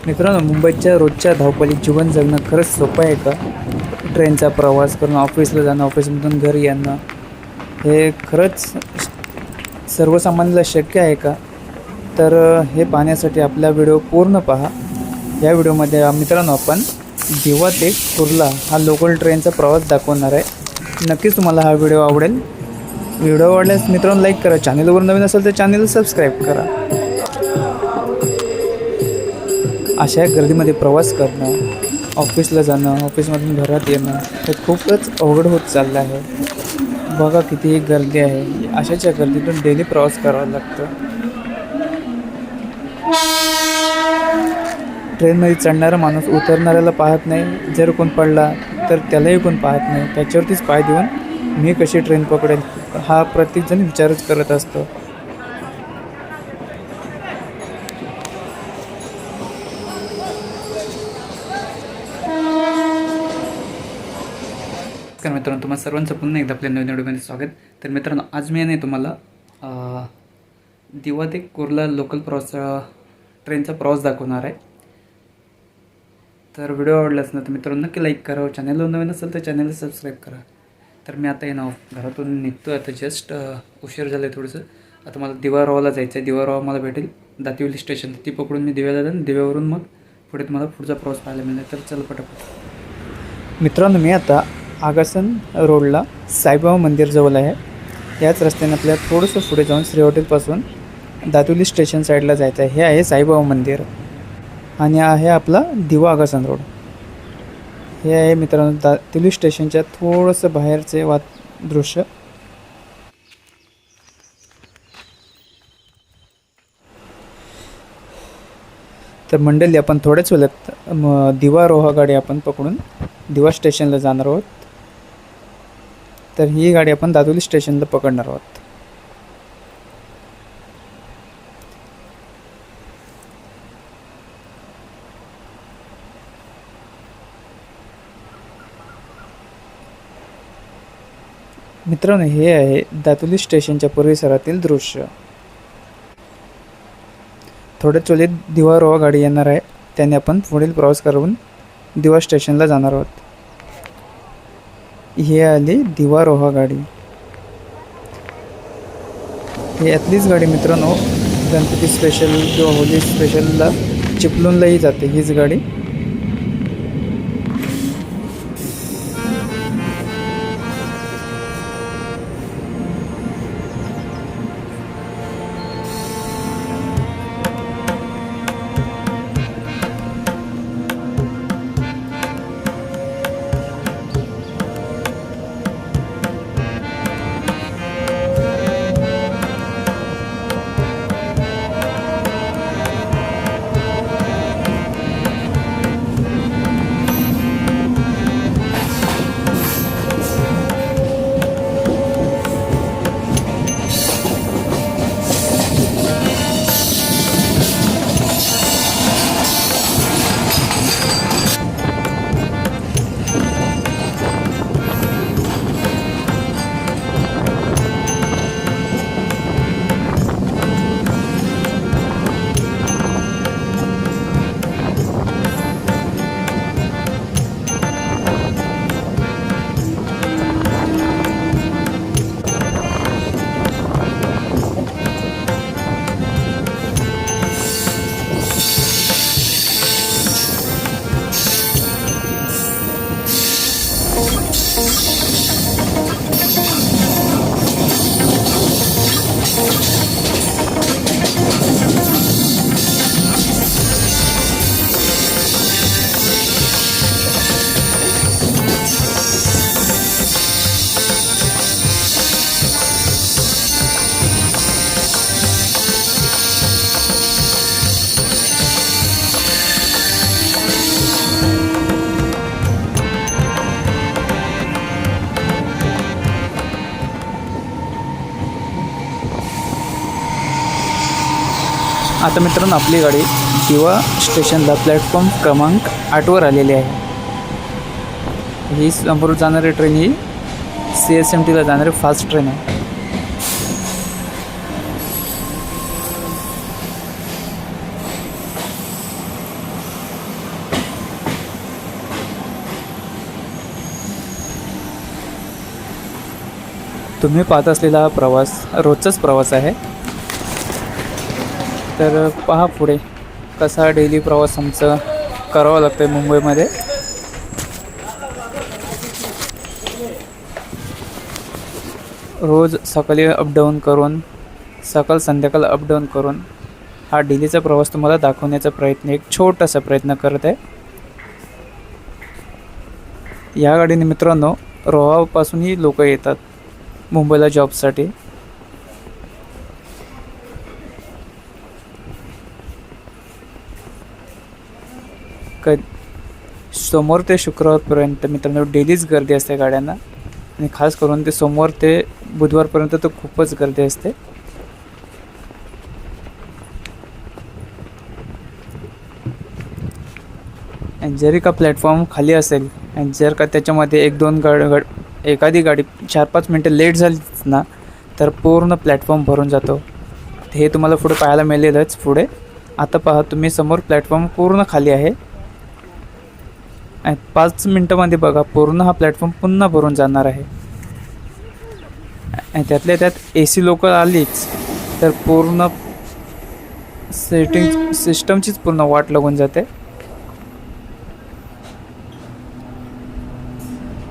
मित्रांनो, मुंबईच्या रोजच्या धावपळीत जीवन जगणं खरंच सोपं आहे का? ट्रेनचा प्रवास करून ऑफिसला जाणं, ऑफिसमधून घरी येणं, हे खरंच सर्वसामान्याला शक्य आहे का? तर हे पाहण्यासाठी आपला व्हिडिओ पूर्ण पहा. या व्हिडिओमध्ये मित्रांनो आपण दिवा ते कुर्ला हा लोकल ट्रेनचा प्रवास दाखवणार आहे. नक्कीच तुम्हाला हा व्हिडिओ आवडेल. व्हिडिओ आवडल्यास मित्रांनो लाईक करा. चॅनलवर नवीन असेल तर चॅनलला सबस्क्राईब करा. अशा गर्दीमध्ये प्रवास करणं, ऑफिसला जाणं, ऑफिसमधून घरात येणं हे खूपच अवघड होत चाललं आहे. बघा किती गर्दी आहे. अशाच्या गर्दीतून डेली प्रवास करावा लागतो. ट्रेनमध्ये चढणारा माणूस उतरणाऱ्याला पाहत नाही. जर कोण पडला तर त्यालाही कोण पाहत नाही. त्याच्यावरतीच पाय देऊन मी कशी ट्रेन पकडेल हा प्रत्येकजण विचारच करत असतो. मित्रांनो, तुम्हाला सर्वांचं पुन्हा एकदा आपल्या नवीन व्हिडिओमध्ये स्वागत. तर मित्रांनो, आज मी तुम्हाला दिवा ते कुर्ला लोकल प्रवास ट्रेनचा प्रवास दाखवणार आहे. तर व्हिडिओ आवडलाच ना तर मित्रांनो नक्की लाईक करा. चॅनलवर नवीन असेल तर चॅनलला सबस्क्राईब करा. तर मी आता घरातून निघतो. आता जस्ट उशीर झालं आहे थोडंसं. आता मला दिवारवाला जायचं आहे. दिवारवा मला भेटेल दातिवली स्टेशन. ती पकडून मी दिव्याला जाईन. दिव्यावरून मग पुढे तुम्हाला पुढचा प्रवास पाहायला मिळेल. तर चल पटापट. मित्रांनो, मी आता आगासन रोडला साईबाबा मंदिर जवळ आहे. याच रस्त्याने आपल्याला थोडंसं पुढे जाऊन श्री हॉटेलपासून दातिवली स्टेशन साईडला जायचं आहे. हे आहे साईबाबा मंदिर आणि आहे आपला दिवा आगासन रोड. हे आहे मित्रांनो दातिवली स्टेशनच्या थोडंसं बाहेरचे दृश्य. तर मंडळी, आपण थोड्याच वेळात दिवा रोहा गाडी आपण पकडून दिवा स्टेशनला जाणार आहोत. तर ही गाडी आपण दातिवली स्टेशनला पकडणार आहोत. मित्रांनो, हे आहे दातिवली स्टेशनच्या परिसरातील दृश्य. थोड्याच वेळेत दिवा रोहा गाडी येणार आहे. त्याने आपण पुढील प्रवास करून दिवा स्टेशनला जाणार आहोत. हे आली दिवा रोहा गाडी. ही यातलीच गाडी मित्रांनो गणपती स्पेशल किंवा होली स्पेशलला चिपळूणलाही जाते हीच गाडी. आता मित्रांनो, आपली गाडी दिवा स्टेशनला प्लॅटफॉर्म क्रमांक 8वर आलेली आहे. ही समोर जाणारी ट्रेन ही CSMTला जाणारी फास्ट ट्रेन आहे. तुम्ही पाहत असलेला हा प्रवास रोजचाच प्रवास आहे. तर पहा पुढे कसा डेली प्रवास आमचा करावा लागतो आहे मुंबईमध्ये. रोज सकाळी अपडाऊन करून सकाळ संध्याकाळ अपडाऊन करून हा डेलीचा प्रवास तुम्हाला दाखवण्याचा प्रयत्न, एक छोटासा प्रयत्न करत आहे. या गाडीने मित्रांनो रोहापासूनही लोक येतात मुंबईला जॉबसाठी. सोमवार ते शुक्रवारपर्यंत मित्रांनो डेलीच गर्दी असते गाड्यांना, आणि खास करून ते सोमवार ते बुधवारपर्यंत तर खूपच गर्दी असते. आणि जरी का प्लॅटफॉर्म खाली असेल आणि जर का त्याच्यामध्ये एक दोन एखादी गाडी 4-5 मिनटं लेट झालीच ना तर पूर्ण प्लॅटफॉर्म भरून जातो. हे तुम्हाला पुढे पाहायला मिळेलच. पुढे आता पहा तुम्ही समोर प्लॅटफॉर्म पूर्ण खाली आहे आणि 5 मिनटामध्ये बघा पूर्ण हा प्लॅटफॉर्म पुन्हा भरून जाणार आहे. आणि त्यातल्या त्यात AC लोकल आलीच तर पूर्ण सिस्टमचीच पूर्ण वाट लागून जाते.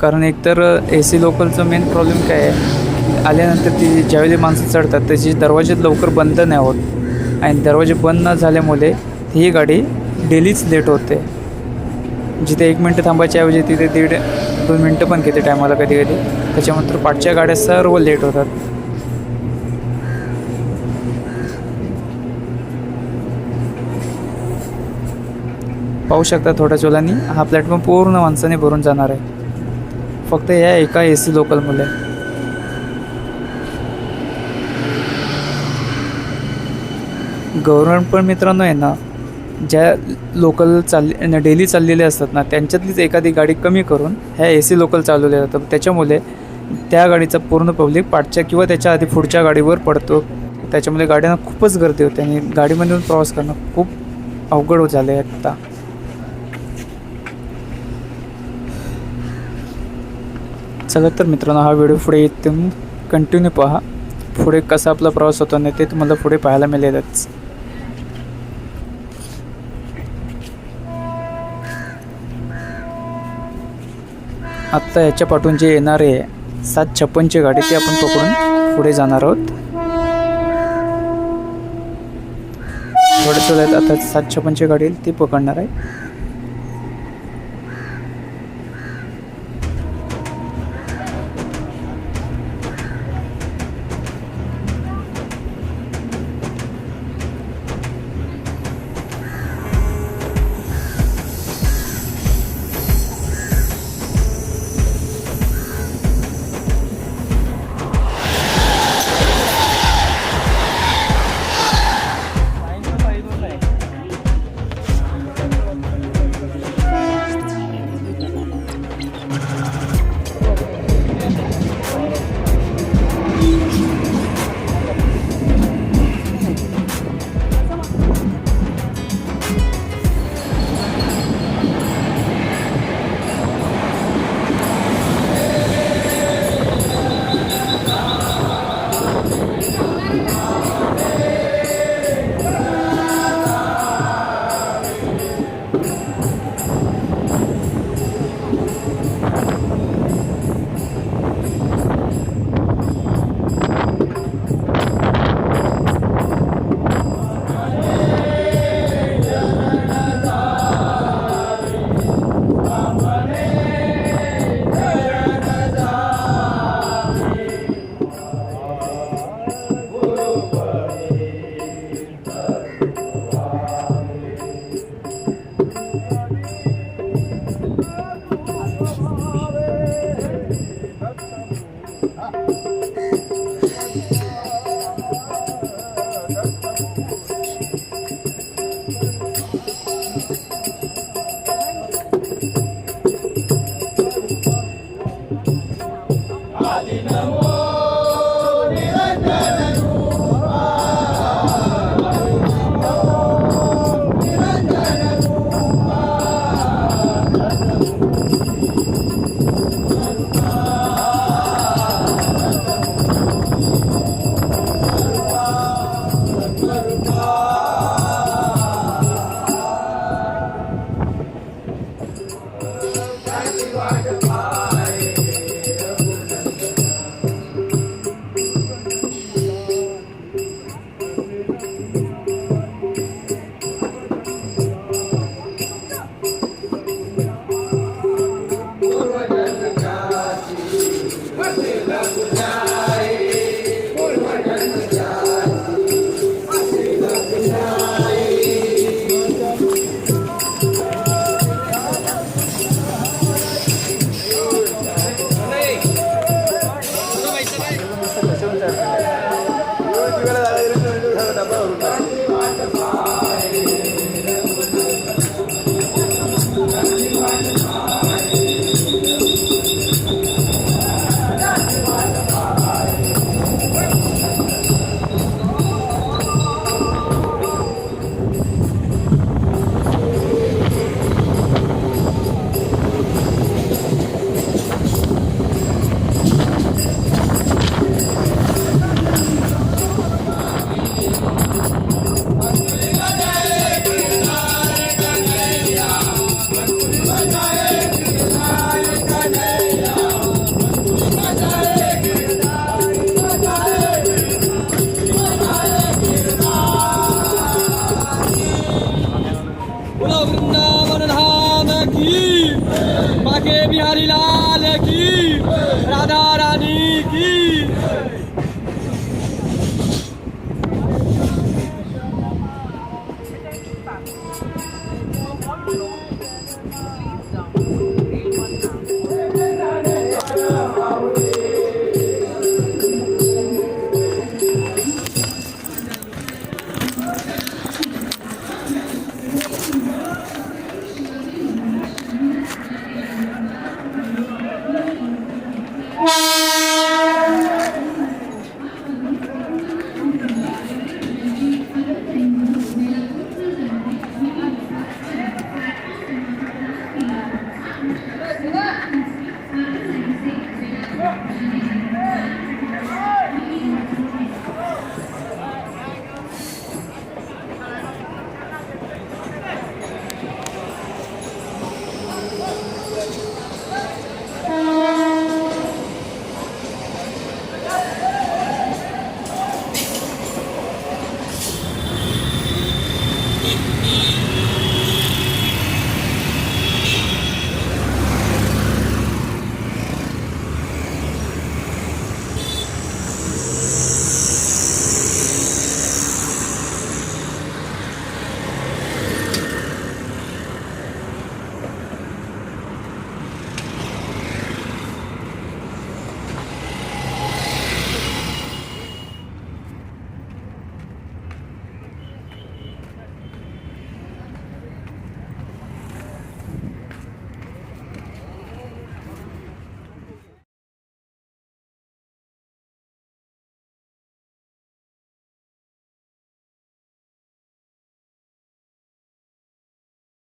कारण एकतर AC लोकलचं मेन प्रॉब्लेम काय आहे, आल्यानंतर ती ज्यावेळी माणसं चढतात त्याची दरवाजे लवकर बंद नाही होत आणि दरवाजे बंद न झाल्यामुळे ही गाडी डेलीच लेट होते. जिथे 1 मिनटं थांबायच्या ऐवजी तिथे 1.5-2 मिनटं पण घेते टायमाला कधी कधी. त्याच्यानंतर पाठच्या गाड्या सर्व लेट होतात. पाहू शकता थोड्याच वेळाने हा प्लॅटफॉर्म पूर्ण माणसाने भरून जाणार आहे फक्त या एका AC लोकलमुळे. गव्हर्नमेंट पण मित्रांनो आहे ना, ज्या लोकल डेली चाललेले असतात ना त्यांच्यातलीच एखादी गाडी कमी करून ह्या AC लोकल चालवल्या जातात. त्याच्यामुळे त्या गाडीचा पूर्ण पब्लिक पाठच्या किंवा त्याच्या आधी पुढच्या गाडीवर पडतो. त्याच्यामुळे गाड्यांना खूपच गर्दी होते आणि गाडीमधून प्रवास करणं खूप अवघड झालं आहे आता. चला तर मित्रांनो हा व्हिडिओ पुढे येथून कंटिन्यू पहा. पुढे कसा आपला प्रवास होतो नाही ते तुम्हाला पुढे पाहायला मिळेलच. आत्ता याच्या पाठून जे येणार आहे 756ची गाडी ती आपण पकडून पुढे जाणार आहोत. थोड्याच वेळात आता 756ची गाडी ती पकडणार आहे. वृंदावन धाम की, बाके बिहारी लाल की, राधा रानी की।